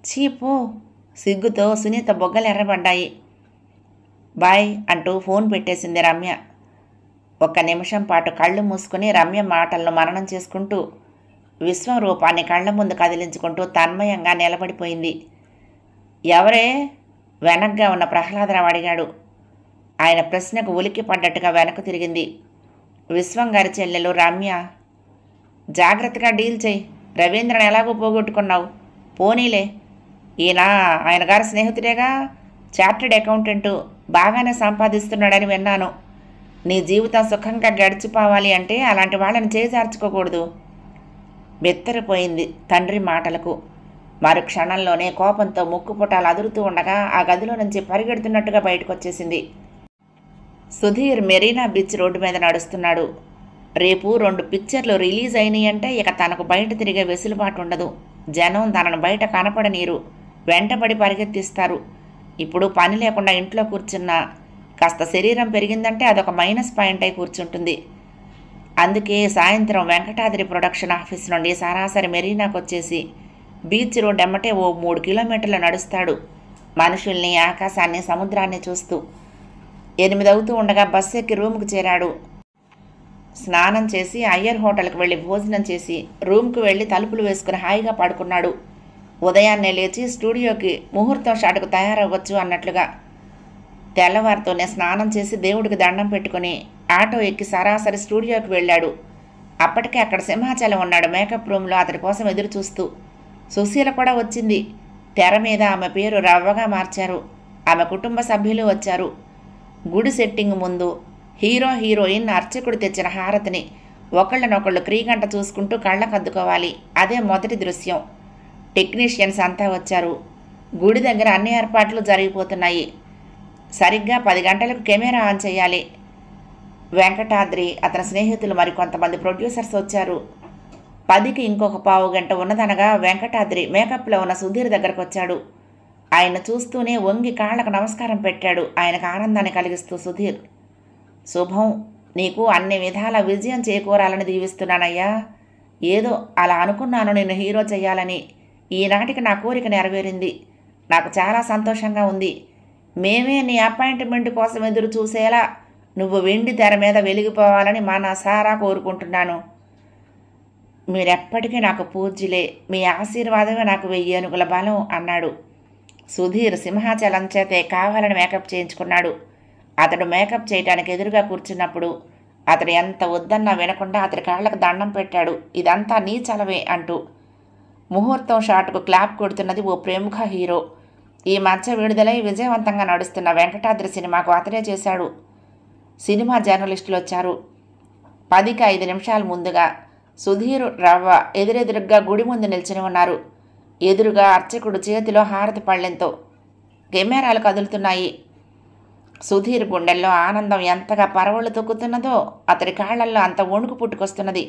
S1: చీపో. సిగ్గుతో సునీత బొగ్గలు ఎర్రబడ్డాయి. బాయ్ అంటూ ఫోన్ పెట్టేసింది రమ్య. 1 నిమిషం పాటు కళ్ళు మూసుకుని రమ్య మాటలను మననం చేసుకుంటూ విశ్వం రూపాన్ని కళ్ళ ముందు కదిలించుకుంటూ తన్మయంగా నిలబడిపోయింది. ఎవరే? వెనక్గా ఉన్న ప్రహ్లాదరావు అడిగాడు. ఆయన ప్రశ్నకు ఉలిక్కి పడ్డట్టుగా వెనక్కు తిరిగింది. విశ్వం గారి చెల్లెలు రమ్య. జాగ్రత్తగా డీల్ చేయి. రవీంద్రను ఎలాగో పోగొట్టుకున్నావు. పోనీలే, ఈయన ఆయన గారి స్నేహితుడేగా, చార్టెడ్ అకౌంటెంటు, బాగానే సంపాదిస్తున్నాడని విన్నాను. నీ జీవితం సుఖంగా గడిచిపోవాలి అంటే అలాంటి వాళ్ళని చేజార్చుకోకూడదు. బెత్తరిపోయింది తండ్రి మాటలకు. మరు క్షణంలోనే కోపంతో ముక్కుపుటాలు అదురుతూ ఉండగా ఆ గదిలో నుంచి పరిగెడుతున్నట్టుగా బయటకు వచ్చేసింది. సుధీర్ మెరీనా బీచ్ రోడ్డు మీద నడుస్తున్నాడు. రేపు 2 పిక్చర్లు రిలీజ్ అయినాయంటే ఇక తనకు బయట తిరిగే వెసులుబాటు ఉండదు. జనం తనను బయట కనపడనీరు, వెంటబడి పరిగెత్తిస్తారు. ఇప్పుడు పని లేకుండా ఇంట్లో కూర్చున్నా కాస్త శరీరం పెరిగిందంటే అదొక మైనస్ పాయింట్ అయి కూర్చుంటుంది. అందుకే సాయంత్రం వెంకటాద్రి ప్రొడక్షన్ ఆఫీస్ నుండి సరాసరి మెరీనాకు వచ్చేసి బీచ్ రోడ్ ఎమ్మటే ఓ 3 కిలోమీటర్లు నడుస్తాడు. మనుషుల్ని, ఆకాశాన్ని, సముద్రాన్ని చూస్తూ 8 అవుతూ ఉండగా బస్సు ఎక్కి రూముకు చేరాడు. స్నానం చేసి అయ్యర్ హోటల్కి వెళ్ళి భోజనం చేసి రూమ్కి వెళ్ళి తలుపులు వేసుకుని హాయిగా పడుకున్నాడు. ఉదయాన్నే లేచి స్టూడియోకి ముహూర్తం షాటుకు తయారవ్వచ్చు అన్నట్లుగా తెల్లవారితోనే స్నానం చేసి దేవుడికి దండం పెట్టుకుని ఆటో ఎక్కి సరాసరి స్టూడియోకి వెళ్ళాడు. అప్పటికే అక్కడ సింహాచలం ఉన్నాడు మేకప్ రూమ్లో అతడి కోసం ఎదురు చూస్తూ. సుశీల కూడా వచ్చింది. తెర మీద ఆమె పేరు రవ్వగా మార్చారు. ఆమె కుటుంబ సభ్యులు వచ్చారు. గుడి సెట్టింగ్ ముందు హీరో హీరోయిన్ అర్చకుడు తెచ్చిన హారతిని ఒకళ్ళనొకళ్ళు క్రీగంట చూసుకుంటూ కళ్ళకద్దుకోవాలి. అదే మొదటి దృశ్యం. టెక్నీషియన్స్ అంతా వచ్చారు. గుడి దగ్గర అన్ని ఏర్పాట్లు జరిగిపోతున్నాయి. సరిగ్గా 10 గంటలకు కెమెరా ఆన్ చేయాలి. వెంకటాద్రి, అతని స్నేహితులు మరికొంతమంది ప్రొడ్యూసర్స్ వచ్చారు. 10కి ఇంకొక పావు గంట ఉన్నదనగా వెంకటాద్రి మేకప్లో ఉన్న సుధీర్ దగ్గరకు వచ్చాడు. ఆయన చూస్తూనే వంగి కాళ్లకు నమస్కారం పెట్టాడు. ఆయనకు ఆనందాన్ని కలిగిస్తూ సుధీర్, శుభం, నీకు అన్ని విధాల విజయం చేకూరాలని దీవిస్తున్నానయ్యా. ఏదో అలా అనుకున్నాను నిన్ను హీరో చెయ్యాలని. ఈనాటికి నా కోరిక నెరవేరింది. నాకు చాలా సంతోషంగా ఉంది. మేమే నీ అపాయింట్మెంట్ కోసం ఎదురు చూసేలా నువ్వు వెండి తెర మీద వెలిగిపోవాలని మనసారా కోరుకుంటున్నాను. మీరెప్పటికీ నాకు పూజ్యులే. మీ ఆశీర్వాదమే నాకు 1000 ఏనుగుల బలం అన్నాడు. సుధీర్ సింహాచలం చేతే కావాలని మేకప్ చేయించుకున్నాడు. అతడు మేకప్ చేయడానికి ఎదురుగా కూర్చున్నప్పుడు అతడు ఎంత వద్దన్నా వినకుండా అతడి కాళ్లకు దండం పెట్టాడు. ఇదంతా నీ చలవే అంటూ. ముహూర్తం షాట్కు క్లాప్ కొడుతున్నది ఓ ప్రముఖ హీరో. ఈ మధ్య విడుదలై విజయవంతంగా నడుస్తున్న వెంకటాద్రి సినిమాకు అతడే చేశాడు. సినిమా జర్నలిస్టులు వచ్చారు. 10కి 5 నిమిషాలు ముందుగా సుధీర్, రవ్వ ఎదురెదురుగా గుడి ముందు నిల్చుని ఉన్నారు. ఎదురుగా అర్చకుడు చేతిలో హారతి పళ్ళెంతో. కెమెరాలు కదులుతున్నాయి. సుధీర్ గుండెల్లో ఆనందం ఎంతగా పరవళ్ళు తొక్కుతున్నదో అతడి కాళ్లల్లో అంత వణుకు పుట్టుకొస్తున్నది.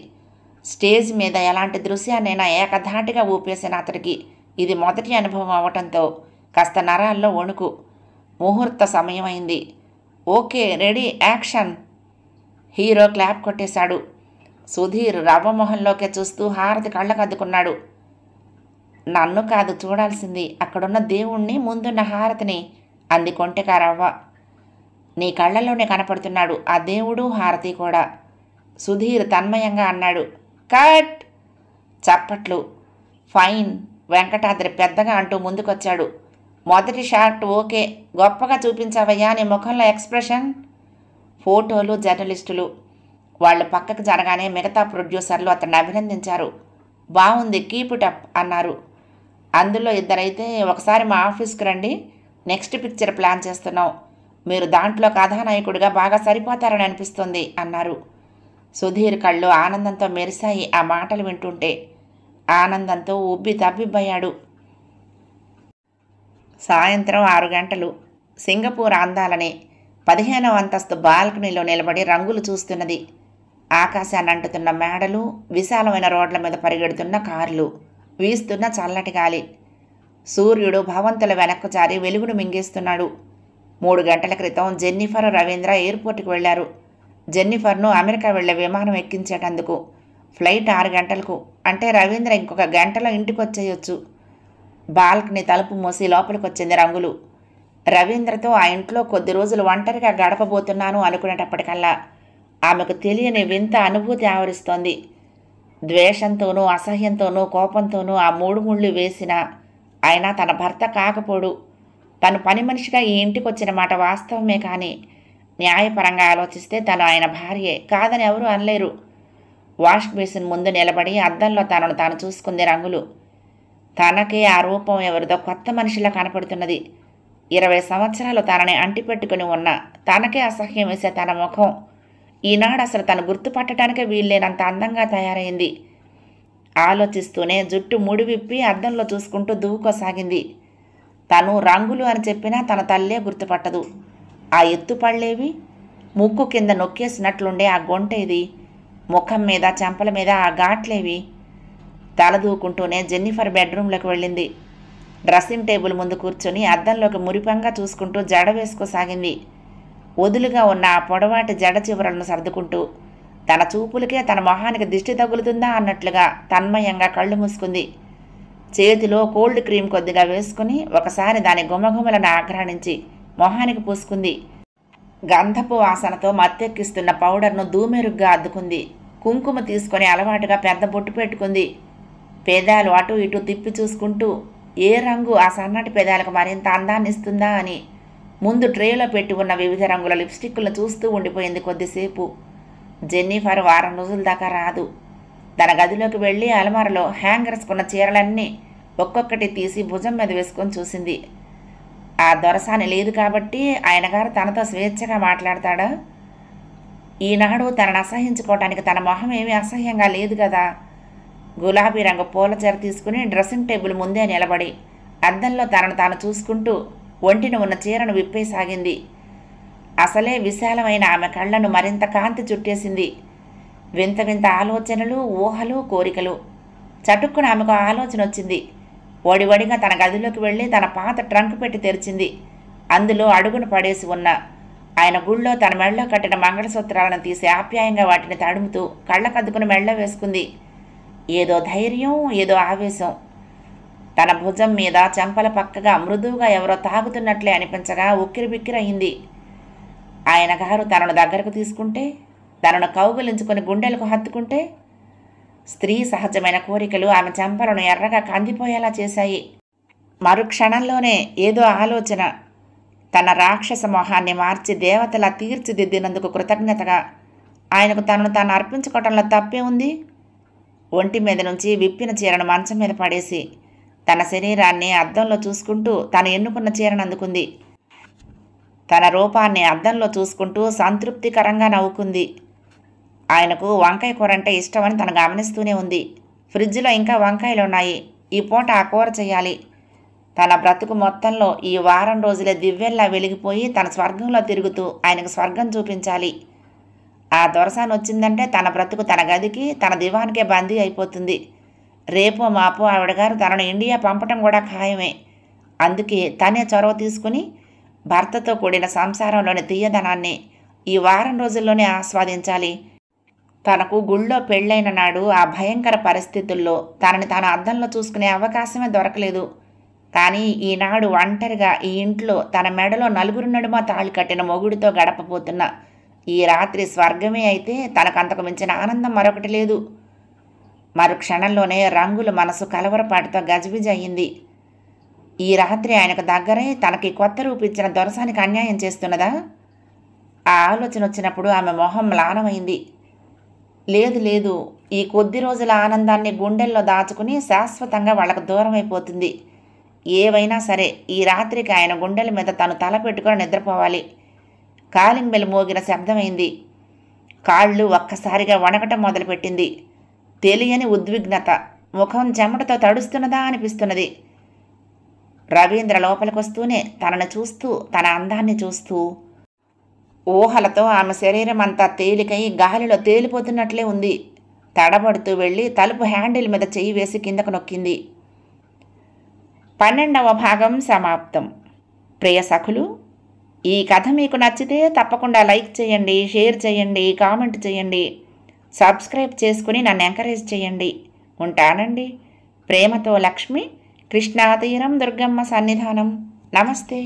S1: స్టేజ్ మీద ఎలాంటి దృశ్యాన్నైనా ఏకధాటిగా ఊపేసిన అతడికి ఇది మొదటి అనుభవం అవటంతో కాస్త నరాల్లో వణుకు. ముహూర్త సమయం అయింది. Okay, ready, action. Hero clap కొట్టేశాడు. సుధీర్ రవ్వ మొహంలోకే చూస్తూ హారతి కళ్ళకద్దుకున్నాడు. నన్ను కాదు చూడాల్సింది, అక్కడున్న దేవుణ్ణి, ముందున్న హారతిని అంది కొంటెగా రవ్వ. నీ కళ్ళల్లోనే కనపడుతున్నాడు ఆ దేవుడు, హారతి కూడా. సుధీర్ తన్మయంగా అన్నాడు. కట్. చప్పట్లు. ఫైన్, వెంకటాద్రి పెద్దగా అంటూ ముందుకొచ్చాడు. మొదటి షాట్ ఓకే, గొప్పగా చూపించావయ్యా నీ ముఖంలో ఎక్స్ప్రెషన్. ఫోటోలు, జర్నలిస్టులు. వాళ్ళు పక్కకు జరగానే మిగతా ప్రొడ్యూసర్లు అతన్ని అభినందించారు. బాగుంది, కీప్ ఇట్ అప్ అన్నారు. అందులో ఇద్దరైతే ఒకసారి మా ఆఫీస్కి రండి, నెక్స్ట్ పిక్చర్ ప్లాన్ చేస్తున్నాం, మీరు దాంట్లో కథానాయకుడిగా బాగా సరిపోతారని అనిపిస్తుంది అన్నారు. సుధీర్ కళ్ళు ఆనందంతో మెరిశాయి ఆ మాటలు వింటుంటే. ఆనందంతో ఉబ్బి తబ్బిబ్బయ్యాడు. సాయంత్రం 6 గంటలు. సింగపూర్ అందాలని 15వ అంతస్తు బాల్కనీలో నిలబడి రంగులు చూస్తున్నది. ఆకాశాన్ని అంటుతున్న మేడలు, విశాలమైన రోడ్ల మీద పరిగెడుతున్న కార్లు, వీస్తున్న చల్లటి గాలి. సూర్యుడు భవంతుల వెనక్కు జారి వెలుగును మింగేస్తున్నాడు. 3 గంటల క్రితం జెన్నిఫర్, రవీంద్ర ఎయిర్పోర్ట్కి వెళ్లారు. జెన్నిఫర్ను అమెరికా వెళ్లే విమానం ఎక్కించేటందుకు. ఫ్లైట్ 6 గంటలకు. అంటే రవీంద్ర ఇంకొక గంటలో ఇంటికి వచ్చేయొచ్చు. బాల్కనీ తలుపు మూసి లోపలికొచ్చింది రంగులు. రవీంద్రతో ఆ ఇంట్లో కొద్ది రోజులు ఒంటరిగా గడపబోతున్నాను అనుకునేటప్పటికల్లా ఆమెకు తెలియని వింత అనుభూతి ఆవరిస్తోంది. ద్వేషంతోనూ, అసహ్యంతోనూ, కోపంతోనూ ఆ 3 ముళ్ళు వేసినా ఆయన తన భర్త కాకపోడు. తను పని మనిషిగా ఈ ఇంటికి వచ్చిన మాట వాస్తవమే, కానీ న్యాయపరంగా ఆలోచిస్తే తను ఆయన భార్యే, కాదని ఎవరూ అనలేరు. వాష్ బేసిన్ ముందు నిలబడి అద్దంలో తనను తాను చూసుకుంది రంగులు. తనకే ఆ రూపం ఎవరిదో కొత్త మనిషిలా కనపడుతున్నది. 20 సంవత్సరాలు తనని అంటిపెట్టుకుని ఉన్న తనకే అసహ్యం వేసే తన ముఖం ఈనాడు అసలు తను గుర్తుపట్టడానికే వీల్లేనంత అందంగా తయారైంది. ఆలోచిస్తూనే జుట్టు ముడివిప్పి అద్దంలో చూసుకుంటూ దువ్వుకోసాగింది. తను రంగులు అని చెప్పినా తన తల్లే గుర్తుపట్టదు. ఆ ఎత్తుపళ్ళేవి, ముక్కు కింద నొక్కేసినట్లుండే ఆ గొంట ఇది, ముఖం మీద, చెంపల మీద ఆ ఘాట్లేవి. తల దూకుంటూనే జెన్నిఫర్ బెడ్రూమ్లోకి వెళ్ళింది. డ్రెస్సింగ్ టేబుల్ ముందు కూర్చొని అద్దంలోకి మురిపంగా చూసుకుంటూ జడ వేసుకోసాగింది. వదులుగా ఉన్న ఆ పొడవాటి జడ చివరలను సర్దుకుంటూ తన చూపులకే తన మొహానికి దిష్టి తగులుతుందా అన్నట్లుగా తన్మయంగా కళ్ళు మూసుకుంది. చేతిలో కోల్డ్ క్రీమ్ కొద్దిగా వేసుకుని ఒకసారి దాని గుమగుమలను ఆఘ్రాణించి మొహానికి పూసుకుంది. గంధపు వాసనతో మత్తెక్కిస్తున్న పౌడర్ను దూమెరుగ్గా అద్దుకుంది. కుంకుమ తీసుకొని అలవాటుగా పెద్ద బొట్టు పెట్టుకుంది. పెదాలు అటు ఇటు తిప్పి చూసుకుంటూ ఏ రంగు ఆ సన్నటి పెదాలకు మరింత అందాన్ని ఇస్తుందా అని ముందు ట్రేలో పెట్టి ఉన్న వివిధ రంగుల లిప్స్టిక్లను చూస్తూ ఉండిపోయింది కొద్దిసేపు. జెన్నిఫర్ 1 వారం రోజుల దాకా రాదు. తన గదిలోకి వెళ్ళి అలమారలో హ్యాంగర్స్కున్న చీరలన్నీ ఒక్కొక్కటి తీసి భుజం మీద వేసుకొని చూసింది. ఆ దొరసాని లేదు కాబట్టి ఆయన గారు తనతో స్వేచ్ఛగా మాట్లాడతాడా? ఈనాడు తనను అసహించుకోవటానికి తన మొహం ఏమీ అసహ్యంగా లేదు కదా. గులాబీ రంగు పూల చీర తీసుకుని డ్రెస్సింగ్ టేబుల్ ముందే నిలబడి అద్దంలో తనను తాను చూసుకుంటూ ఒంటిని ఉన్న చీరను విప్పేసాగింది. అసలే విశాలమైన ఆమె కళ్ళను మరింత కాంతి చుట్టేసింది. వింత వింత ఆలోచనలు, ఊహలు, కోరికలు. చటుక్కున ఆమెకు ఆలోచన వచ్చింది. వడివడిగా తన గదిలోకి వెళ్ళి తన పాత ట్రంక్ పెట్టి తెరిచింది. అందులో అడుగును పడేసి ఉన్న ఆయన గుళ్ళో తన మెళ్ళో కట్టిన మంగళసూత్రాలను తీసి ఆప్యాయంగా వాటిని తడుముతూ కళ్ళకద్దుకుని మెళ్ళ వేసుకుంది. ఏదో ధైర్యం, ఏదో ఆవేశం. తన భుజం మీద చెంపల పక్కగా మృదువుగా ఎవరో తాగుతున్నట్లే అనిపించగా ఉక్కిరిబిక్కిరయింది. ఆయన గారు తనను దగ్గరకు తీసుకుంటే, తనను కౌగులించుకొని గుండెలకు హత్తుకుంటే, స్త్రీ సహజమైన కోరికలు ఆమె చెంపలను ఎర్రగా కందిపోయేలా చేశాయి. మరుక్షణంలోనే ఏదో ఆలోచన. తన రాక్షస మొహాన్ని మార్చి దేవతలా తీర్చిదిద్దినందుకు కృతజ్ఞతగా ఆయనకు తనను తాను అర్పించుకోవటంలో తప్పే ఉంది. ఒంటి మీద నుంచి విప్పిన చీరను మంచం మీద పడేసి తన శరీరాన్ని అద్దంలో చూసుకుంటూ తను ఎన్నుకున్న చీరను అందుకుంది. తన రూపాన్ని అద్దంలో చూసుకుంటూ సంతృప్తికరంగా నవ్వుకుంది. ఆయనకు వంకాయ కూర అంటే ఇష్టమని తను గమనిస్తూనే ఉంది. ఫ్రిడ్జ్లో ఇంకా వంకాయలు ఉన్నాయి. ఈ పూట ఆ కూర చేయాలి. తన బ్రతుకు మొత్తంలో ఈ వారం రోజులే దివ్వెల్లా వెలిగిపోయి తన స్వర్గంలో తిరుగుతూ ఆయనకు స్వర్గం చూపించాలి. ఆ దొరసాని వచ్చిందంటే తన బ్రతుకు తన గదికి, తన దివానికే బందీ అయిపోతుంది. రేపో మాపో ఆవిడగారు తనను ఇండియా పంపటం కూడా ఖాయమే. అందుకే తనే చొరవ తీసుకుని భర్తతో కూడిన సంసారంలోని తీయదనాన్ని ఈ వారం రోజుల్లోనే ఆస్వాదించాలి. తనకు గుళ్ళో పెళ్ళైన నాడు ఆ భయంకర పరిస్థితుల్లో తనని తాను అద్దంలో చూసుకునే అవకాశమే దొరకలేదు. కానీ ఈనాడు ఒంటరిగా ఈ ఇంట్లో తన మెడలో నలుగురు నడుమ తాళి కట్టిన మొగుడితో గడపబోతున్న ఈ రాత్రి స్వర్గమే అయితే తనకంతకు మించిన ఆనందం మరొకటి లేదు. మరుక్షణంలోనే రంగుల మనసు కలవరపాటుతో గజిబిజి అయ్యింది. ఈ రాత్రి ఆయనకు దగ్గరై తనకి కొత్త రూపిచ్చిన దొరసానికి అన్యాయం చేస్తున్నదా? ఆ ఆలోచన వచ్చినప్పుడు ఆమె మొహం మ్లానమైంది. లేదు లేదు, ఈ కొద్ది రోజుల ఆనందాన్ని గుండెల్లో దాచుకుని శాశ్వతంగా వాళ్లకు దూరం అయిపోతుంది. ఏవైనా సరే ఈ రాత్రికి ఆయన గుండెల మీద తను తల పెట్టుకొని నిద్రపోవాలి. కాలింగ్ బెల్ మోగిన శబ్దమైంది. కాళ్ళు ఒక్కసారిగా వణకటం మొదలుపెట్టింది. తెలియని ఉద్విగ్నత. ముఖం చెమటతో తడుస్తున్నదా అనిపిస్తున్నది. రవీంద్ర లోపలికొస్తూనే తనను చూస్తూ, తన అందాన్ని చూస్తూ ఊహలతో ఆమె శరీరం అంతా తేలికై గాలిలో తేలిపోతున్నట్లే ఉంది. తడబడుతూ వెళ్ళి తలుపు హ్యాండిల్ మీద చెయ్యి వేసి కిందకు నొక్కింది. 12వ భాగం సమాప్తం. ప్రియ సఖులు, ఈ కథ మీకు నచ్చితే తప్పకుండా లైక్ చేయండి, షేర్ చేయండి, కామెంట్ చేయండి, సబ్స్క్రైబ్ చేసుకుని నన్ను ఎంకరేజ్ చేయండి. ఉంటానండి. ప్రేమతో లక్ష్మి, కృష్ణాతీరం, దుర్గమ్మ సన్నిధానం. నమస్తే.